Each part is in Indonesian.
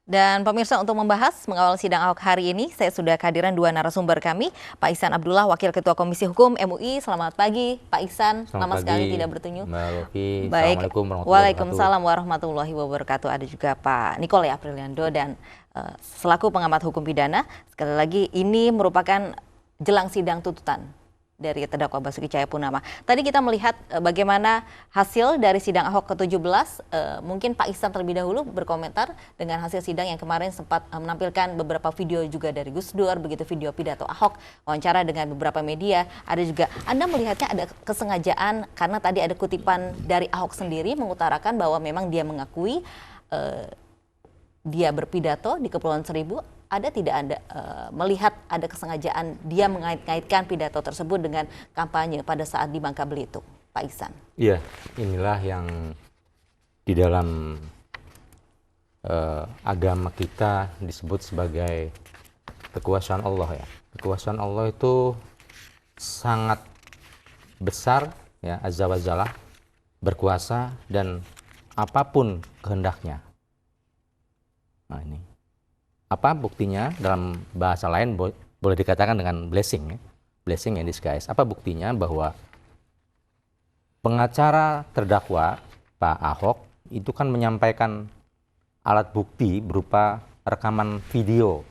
Dan pemirsa, untuk membahas mengawal sidang Ahok hari ini, saya sudah kehadiran dua narasumber kami, Pak Ihsan Abdullah, Wakil Ketua Komisi Hukum MUI. Selamat pagi, Pak Ihsan. Lama sekali tidak bertemu. Mbak Lofi. Baik. Assalamualaikum warahmatullahi wabarakatuh. Waalaikumsalam warahmatullahi wabarakatuh. Ada juga Pak Nicole Apriliando dan selaku pengamat hukum pidana. Sekali lagi, ini merupakan jelang sidang tuntutan dari terdakwa Basuki Cahayapurnama. Tadi kita melihat bagaimana hasil dari sidang Ahok ke-17. Mungkin Pak Ihsan terlebih dahulu berkomentar dengan hasil sidang yang kemarin sempat menampilkan beberapa video juga dari Gus Dur, begitu video pidato Ahok, wawancara dengan beberapa media. Ada juga, Anda melihatnya ada kesengajaan karena tadi ada kutipan dari Ahok sendiri mengutarakan bahwa memang dia mengakui dia berpidato di Kepulauan Seribu. Ada tidak Anda melihat ada kesengajaan dia mengait-ngaitkan pidato tersebut dengan kampanye pada saat di Bangka Belitung, Pak Ihsan? Iya, inilah yang di dalam agama kita disebut sebagai kekuasaan Allah ya. Kekuasaan Allah itu sangat besar ya, azza wa jalla, berkuasa dan apapun kehendaknya. Nah ini. Apa buktinya? Dalam bahasa lain boleh dikatakan dengan blessing ya. Blessing in disguise. Apa buktinya? Bahwa pengacara terdakwa Pak Ahok itu kan menyampaikan alat bukti berupa rekaman video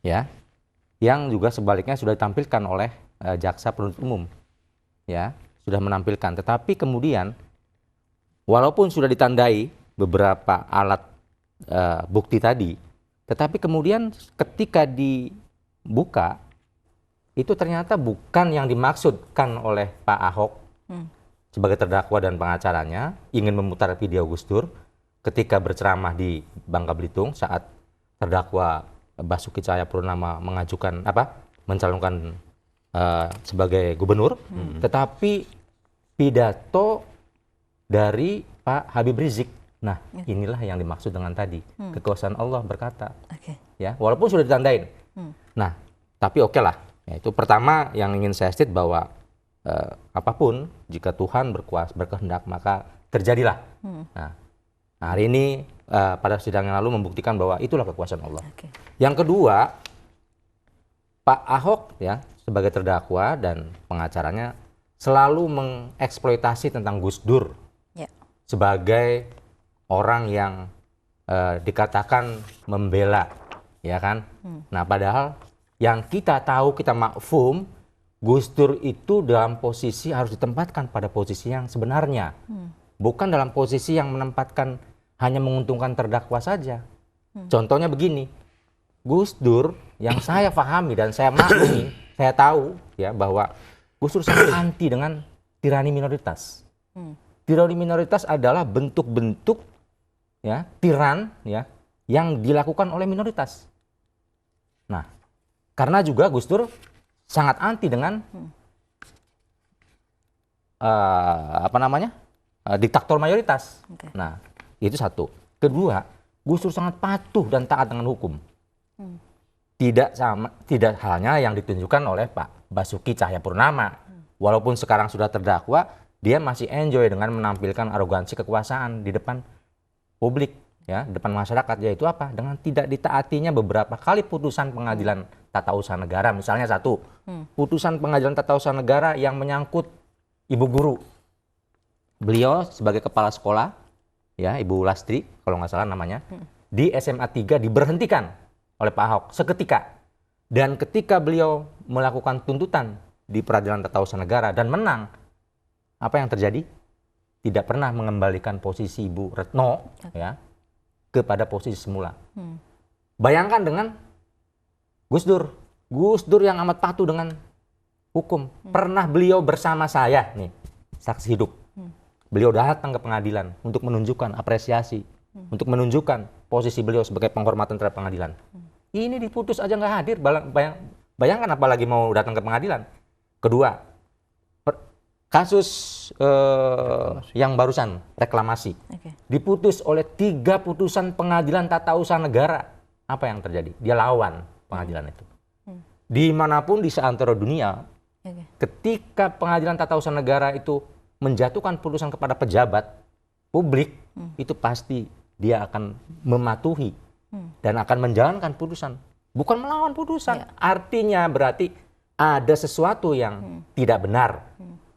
ya, yang juga sebaliknya sudah ditampilkan oleh jaksa penuntut umum ya, sudah menampilkan. Tetapi kemudian walaupun sudah ditandai beberapa alat bukti tadi, tetapi kemudian ketika dibuka itu ternyata bukan yang dimaksudkan oleh Pak Ahok sebagai terdakwa dan pengacaranya ingin memutar video Gus Dur ketika berceramah di Bangka Belitung saat terdakwa Basuki Cahayapurnama mencalonkan sebagai gubernur, tetapi pidato dari Pak Habib Rizik. Nah, inilah yang dimaksud dengan tadi. Kekuasaan Allah berkata. Ya, walaupun sudah ditandain. Nah, tapi oke lah. Ya, itu pertama yang ingin saya state bahwa apapun jika Tuhan berkehendak maka terjadilah. Nah, hari ini pada sidang yang lalu membuktikan bahwa itulah kekuasaan Allah. Yang kedua, Pak Ahok ya sebagai terdakwa dan pengacaranya selalu mengeksploitasi tentang Gus Dur sebagai orang yang dikatakan membela, ya kan? Nah, padahal yang kita tahu, kita makfum, Gus Dur itu dalam posisi harus ditempatkan pada posisi yang sebenarnya, bukan dalam posisi yang menempatkan hanya menguntungkan terdakwa saja. Contohnya begini, Gus Dur yang saya pahami dan saya maklumi, saya tahu ya bahwa Gus Dur sangat anti dengan tirani minoritas. Tirani minoritas adalah bentuk-bentuk ya, tiran ya yang dilakukan oleh minoritas. Nah, karena juga Gus Dur sangat anti dengan diktator mayoritas. Nah, itu satu. Kedua, Gus Dur sangat patuh dan taat dengan hukum. Tidak halnya yang ditunjukkan oleh Pak Basuki Cahayapurnama. Walaupun sekarang sudah terdakwa, dia masih enjoy dengan menampilkan arogansi kekuasaan di depan publik ya, depan masyarakat, yaitu apa? Dengan tidak ditaatinya beberapa kali putusan pengadilan tata usaha negara. Misalnya satu, putusan pengadilan tata usaha negara yang menyangkut ibu guru. Beliau sebagai kepala sekolah ya, Ibu Lastri kalau nggak salah namanya, di SMA 3 diberhentikan oleh Pak Ahok seketika. Dan ketika beliau melakukan tuntutan di peradilan tata usaha negara dan menang, apa yang terjadi? Tidak pernah mengembalikan posisi Ibu Retno ya kepada posisi semula. Bayangkan dengan Gus Dur yang amat patuh dengan hukum. Pernah beliau bersama saya nih, saksi hidup. Beliau datang ke pengadilan untuk menunjukkan apresiasi, untuk menunjukkan posisi beliau sebagai penghormatan terhadap pengadilan. Ini diputus aja nggak hadir. Bayangkan apalagi mau datang ke pengadilan. Kedua, kasus yang barusan reklamasi diputus oleh 3 putusan pengadilan tata usaha negara. Apa yang terjadi? Dia lawan pengadilan itu. Dimanapun di seantero dunia, ketika pengadilan tata usaha negara itu menjatuhkan putusan kepada pejabat publik, itu pasti dia akan mematuhi dan akan menjalankan putusan, bukan melawan putusan. Artinya berarti ada sesuatu yang tidak benar.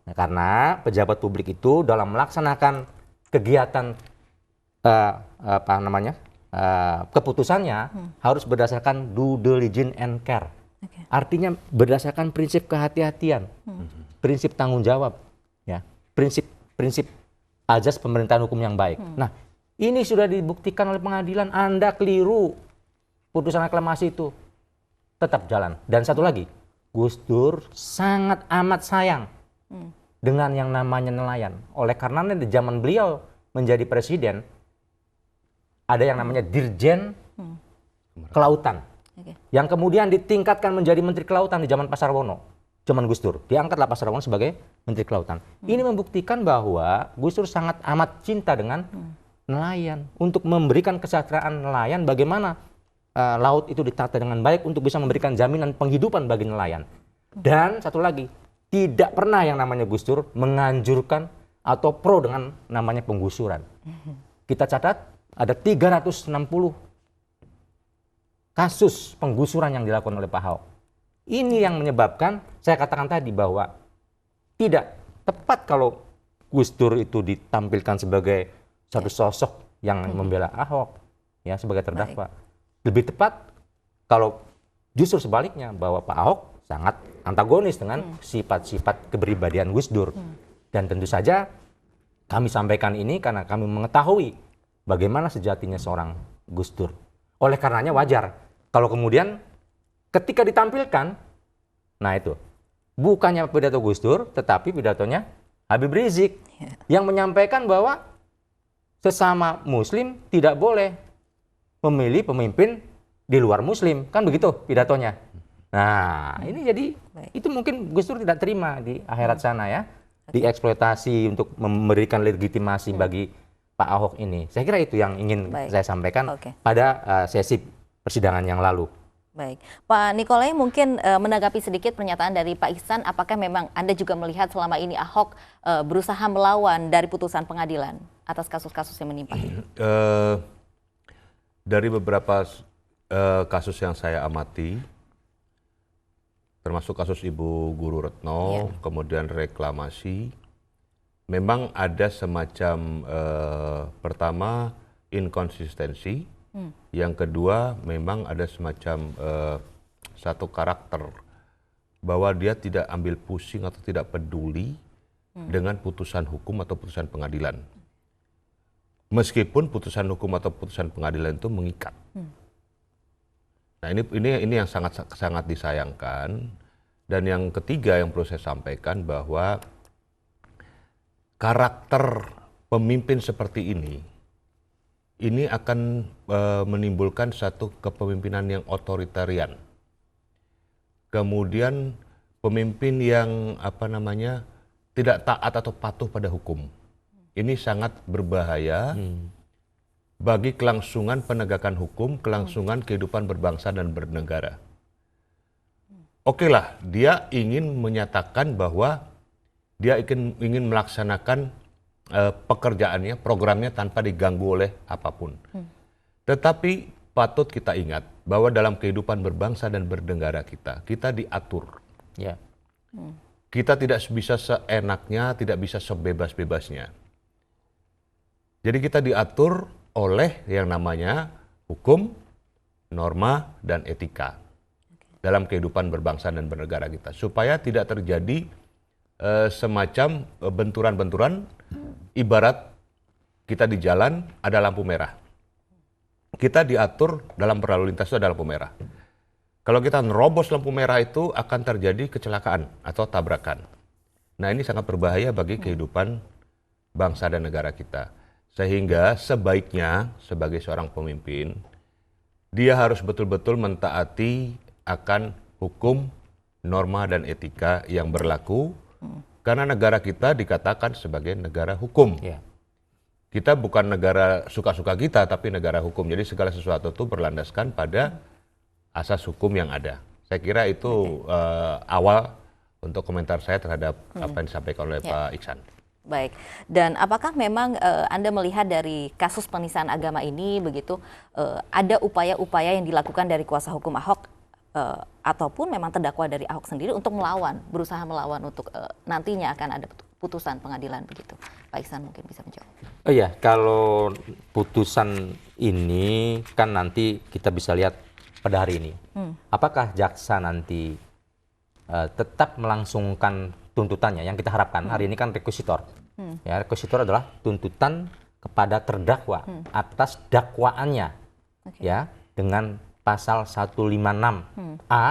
Nah, karena pejabat publik itu dalam melaksanakan kegiatan keputusannya harus berdasarkan due diligence and care. Artinya berdasarkan prinsip kehati-hatian, prinsip tanggung jawab, ya, prinsip azas pemerintahan hukum yang baik. Nah, ini sudah dibuktikan oleh pengadilan. Anda keliru, putusan reklamasi itu tetap jalan. Dan satu lagi, Gus Dur sangat amat sayang dengan yang namanya nelayan. Oleh karena di zaman beliau menjadi presiden, ada yang namanya Dirjen Kelautan. Yang kemudian ditingkatkan menjadi Menteri Kelautan di zaman Pak Sarwono. Zaman Gus Dur. Diangkatlah Pak Sarwono sebagai Menteri Kelautan. Ini membuktikan bahwa Gus Dur sangat amat cinta dengan nelayan. Untuk memberikan kesejahteraan nelayan, bagaimana laut itu ditata dengan baik untuk bisa memberikan jaminan penghidupan bagi nelayan. Dan satu lagi, tidak pernah yang namanya Gus Dur menganjurkan atau pro dengan namanya penggusuran. Kita catat ada 360 kasus penggusuran yang dilakukan oleh Pak Ahok. Ini yang menyebabkan saya katakan tadi bahwa tidak tepat kalau Gus Dur itu ditampilkan sebagai satu sosok yang membela Ahok, ya, sebagai terdakwa. Lebih tepat kalau justru sebaliknya, bahwa Pak Ahok sangat antagonis dengan sifat-sifat kepribadian Gus Dur. Dan tentu saja kami sampaikan ini karena kami mengetahui bagaimana sejatinya seorang Gus Dur. Oleh karenanya wajar kalau kemudian ketika ditampilkan, nah itu bukannya pidato Gus Dur, tetapi pidatonya Habib Rizik yang menyampaikan bahwa sesama Muslim tidak boleh memilih pemimpin di luar Muslim, kan begitu pidatonya. Nah, ini jadi itu mungkin Gus Dur tidak terima di akhirat sana, ya, dieksploitasi untuk memberikan legitimasi bagi Pak Ahok ini. Saya kira itu yang ingin saya sampaikan pada sesi persidangan yang lalu. Baik, Pak Nikolai, mungkin menanggapi sedikit pernyataan dari Pak Ihsan, apakah memang Anda juga melihat selama ini Ahok berusaha melawan dari putusan pengadilan atas kasus-kasus yang menimpa? Dari beberapa kasus yang saya amati, termasuk kasus Ibu Guru Retno, kemudian reklamasi, memang ada semacam pertama inkonsistensi. Yang kedua, memang ada semacam satu karakter bahwa dia tidak ambil pusing atau tidak peduli dengan putusan hukum atau putusan pengadilan. Meskipun putusan hukum atau putusan pengadilan itu mengikat. Nah, ini yang sangat disayangkan. Dan yang ketiga yang perlu saya sampaikan bahwa karakter pemimpin seperti ini akan menimbulkan satu kepemimpinan yang otoritarian. Kemudian pemimpin yang tidak taat atau patuh pada hukum. Ini sangat berbahaya bagi kelangsungan penegakan hukum, kelangsungan kehidupan berbangsa dan bernegara. Oke lah, dia ingin menyatakan bahwa dia ingin melaksanakan pekerjaannya, programnya tanpa diganggu oleh apapun. Tetapi patut kita ingat bahwa dalam kehidupan berbangsa dan bernegara kita diatur. Kita tidak bisa seenaknya, tidak bisa sebebas-bebasnya. Jadi kita diatur oleh yang namanya hukum, norma, dan etika dalam kehidupan berbangsa dan bernegara kita. Supaya tidak terjadi semacam benturan-benturan. Ibarat kita di jalan ada lampu merah. Kita diatur dalam berlalu lintas itu ada lampu merah. Kalau kita nerobos lampu merah itu akan terjadi kecelakaan atau tabrakan. Nah, ini sangat berbahaya bagi kehidupan bangsa dan negara kita. Sehingga sebaiknya sebagai seorang pemimpin, dia harus betul-betul mentaati akan hukum, norma, dan etika yang berlaku. Karena negara kita dikatakan sebagai negara hukum. Kita bukan negara suka-suka kita, tapi negara hukum. Jadi segala sesuatu itu berlandaskan pada asas hukum yang ada. Saya kira itu awal untuk komentar saya terhadap apa yang disampaikan oleh Pak Ihsan. Baik, dan apakah memang Anda melihat dari kasus penistaan agama ini begitu ada upaya-upaya yang dilakukan dari kuasa hukum Ahok ataupun memang terdakwa dari Ahok sendiri untuk berusaha melawan untuk nantinya akan ada putusan pengadilan begitu? Pak Iksan mungkin bisa menjawab. Oh iya, kalau putusan ini kan nanti kita bisa lihat pada hari ini. Apakah jaksa nanti tetap melangsungkan tuntutannya yang kita harapkan hari ini kan rekusitor. Ya, rekusitor adalah tuntutan kepada terdakwa atas dakwaannya. Ya, dengan pasal 156A,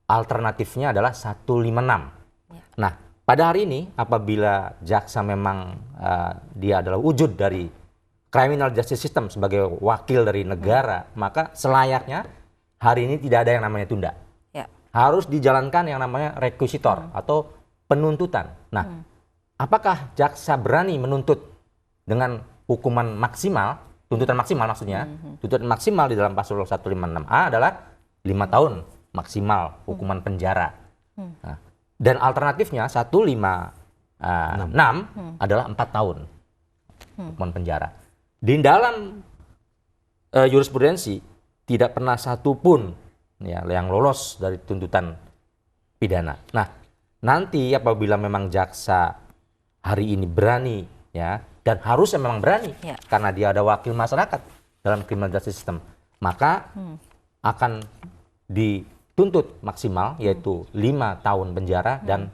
alternatifnya adalah 156. Nah, pada hari ini apabila jaksa memang dia adalah wujud dari criminal justice system sebagai wakil dari negara, maka selayaknya hari ini tidak ada yang namanya tunda. Harus dijalankan yang namanya rekusitor atau penuntutan. Nah, apakah jaksa berani menuntut dengan hukuman maksimal, tuntutan maksimal maksudnya, tuntutan maksimal di dalam pasal 156A adalah 5 tahun maksimal hukuman penjara. Nah, dan alternatifnya 156 adalah 4 tahun hukuman penjara. Di dalam jurisprudensi tidak pernah satu pun ya, yang lolos dari tuntutan pidana. Nah, nanti apabila memang jaksa hari ini berani ya, dan harusnya memang berani karena dia ada wakil masyarakat dalam criminal justice system, maka akan dituntut maksimal yaitu 5 tahun penjara dan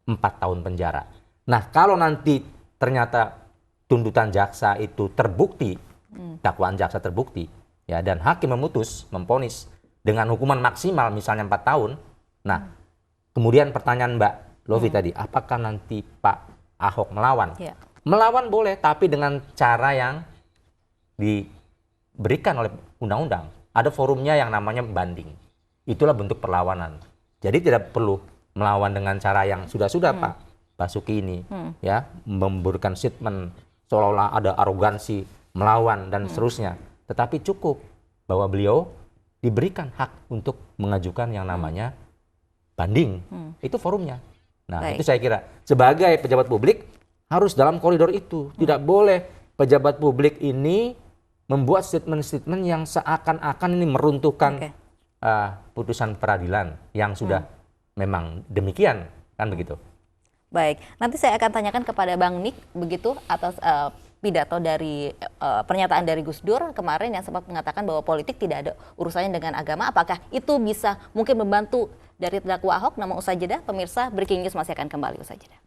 4 tahun penjara. Nah, kalau nanti ternyata tuntutan jaksa itu terbukti, dakwaan jaksa terbukti ya, dan hakim memvonis dengan hukuman maksimal misalnya 4 tahun. Nah, kemudian pertanyaan Mbak Lovi tadi, apakah nanti Pak Ahok melawan? Melawan boleh, tapi dengan cara yang diberikan oleh undang-undang. Ada forumnya yang namanya banding. Itulah bentuk perlawanan. Jadi tidak perlu melawan dengan cara yang sudah-sudah Pak Basuki ini ya, memberikan statement seolah-olah ada arogansi, melawan dan seterusnya. Tetapi cukup bahwa beliau diberikan hak untuk mengajukan yang namanya banding. Itu forumnya. Nah, itu saya kira sebagai pejabat publik harus dalam koridor itu. Tidak boleh pejabat publik ini membuat statement-statement yang seakan-akan ini meruntuhkan putusan peradilan yang sudah memang demikian, kan begitu. Baik, nanti saya akan tanyakan kepada Bang Nik begitu atas pidato dari pernyataan dari Gus Dur kemarin yang sempat mengatakan bahwa politik tidak ada urusannya dengan agama. Apakah itu bisa mungkin membantu dari terdakwa Ahok? Namun usai jeda, pemirsa Breaking News masih akan kembali usai jeda.